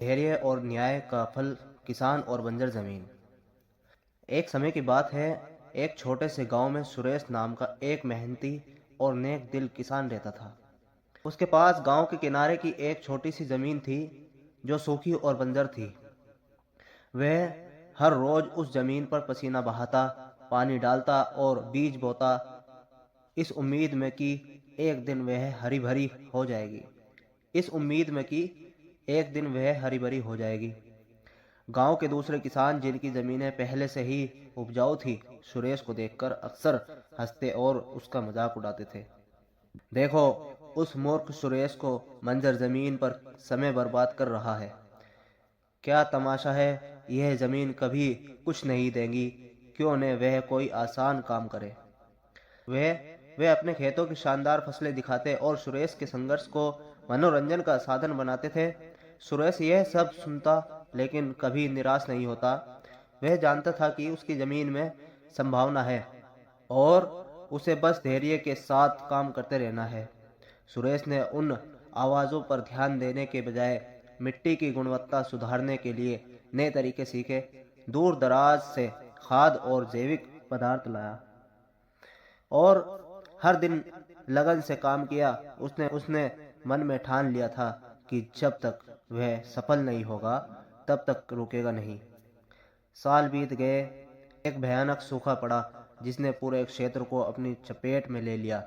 धैर्य और न्याय का फल, किसान और बंजर जमीन। एक समय की बात है, एक छोटे से गांव में सुरेश नाम का एक मेहनती और नेक दिल किसान रहता था। उसके पास गांव के किनारे की एक छोटी सी जमीन थी जो सूखी और बंजर थी। वह हर रोज उस जमीन पर पसीना बहाता, पानी डालता और बीज बोता, इस उम्मीद में कि एक दिन वह हरी भरी हो जाएगी। इस उम्मीद में कि एक दिन वह हरी भरी हो जाएगी। गांव के दूसरे किसान, जिनकी जमीनें पहले से ही उपजाऊ थी, सुरेश को देखकर अक्सर हंसते और उसका मजाक उड़ाते थे। देखो, उस मूर्ख सुरेश को बंजर जमीन पर समय बर्बाद कर रहा है। क्या तमाशा है, यह जमीन कभी कुछ नहीं देंगी, क्यों न वह कोई आसान काम करे। वे अपने खेतों की शानदार फसलें दिखाते और सुरेश के संघर्ष को मनोरंजन का साधन बनाते थे। सुरेश यह सब सुनता लेकिन कभी निराश नहीं होता। वह जानता था कि उसकी जमीन में संभावना है और उसे बस धैर्य के साथ काम करते रहना है। सुरेश ने उन आवाज़ों पर ध्यान देने के बजाय मिट्टी की गुणवत्ता सुधारने के लिए नए तरीके सीखे। दूर दराज से खाद और जैविक पदार्थ लाया और हर दिन लगन से काम किया। उसने उसने मन में ठान लिया था कि जब तक वह सफल नहीं होगा तब तक रुकेगा नहीं। साल बीत गए। एक भयानक सूखा पड़ा जिसने पूरे क्षेत्र को अपनी चपेट में ले लिया।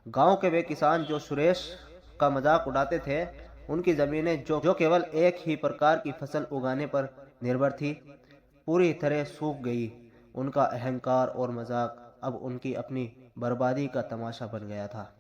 गांव के वे किसान जो सुरेश का मजाक उड़ाते थे, उनकी जमीनें जो केवल एक ही प्रकार की फसल उगाने पर निर्भर थी, पूरी तरह सूख गई। उनका अहंकार और मजाक अब उनकी अपनी बर्बादी का तमाशा बन गया था।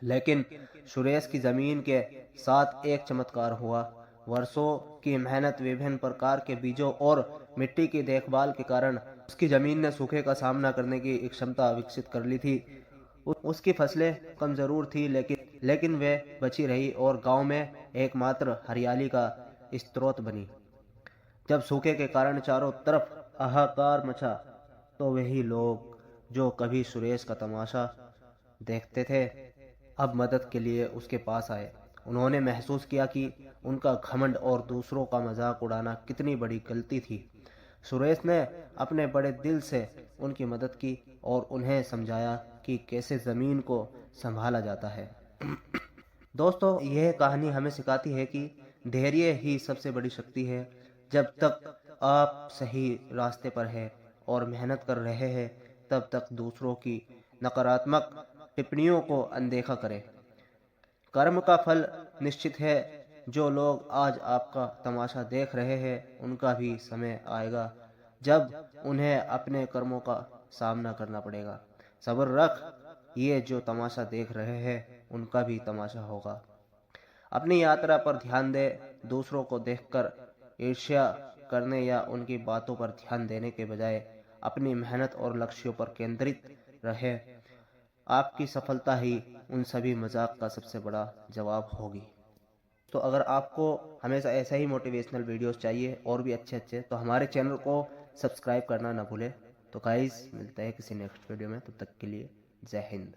लेकिन सुरेश की जमीन के साथ एक चमत्कार हुआ। वर्षों की मेहनत, विभिन्न प्रकार के बीजों और मिट्टी की देखभाल के कारण उसकी जमीन ने सूखे का सामना करने की एक क्षमता विकसित कर ली थी। उसकी फसलें कम जरूर थी, लेकिन वे बची रही और गांव में एकमात्र हरियाली का स्रोत बनी। जब सूखे के कारण चारों तरफ हाहाकार मचा, तो वही लोग जो कभी सुरेश का तमाशा देखते थे, अब मदद के लिए उसके पास आए। उन्होंने महसूस किया कि उनका घमंड और दूसरों का मजाक उड़ाना कितनी बड़ी गलती थी। सुरेश ने अपने बड़े दिल से उनकी मदद की और उन्हें समझाया कि कैसे ज़मीन को संभाला जाता है। दोस्तों, यह कहानी हमें सिखाती है कि धैर्य ही सबसे बड़ी शक्ति है। जब तक आप सही रास्ते पर हैं और मेहनत कर रहे हैं, तब तक दूसरों की नकारात्मक टिप्पणियों को अनदेखा करें। कर्म का फल निश्चित है। जो लोग आज आपका तमाशा देख रहे हैं, उनका भी समय आएगा जब उन्हें अपने कर्मों का सामना करना पड़ेगा। सब्र रख, ये जो तमाशा देख रहे हैं, उनका भी तमाशा होगा। अपनी यात्रा पर ध्यान दे। दूसरों को देखकर ईर्ष्या करने या उनकी बातों पर ध्यान देने के बजाय अपनी मेहनत और लक्ष्यों पर केंद्रित रहे। आपकी सफलता ही उन सभी मजाक का सबसे बड़ा जवाब होगी। तो अगर आपको हमेशा ऐसा ही मोटिवेशनल वीडियोस चाहिए और भी अच्छे अच्छे, तो हमारे चैनल को सब्सक्राइब करना ना भूलें। तो गाइस, मिलते हैं किसी नेक्स्ट वीडियो में। तब तक के लिए जय हिंद।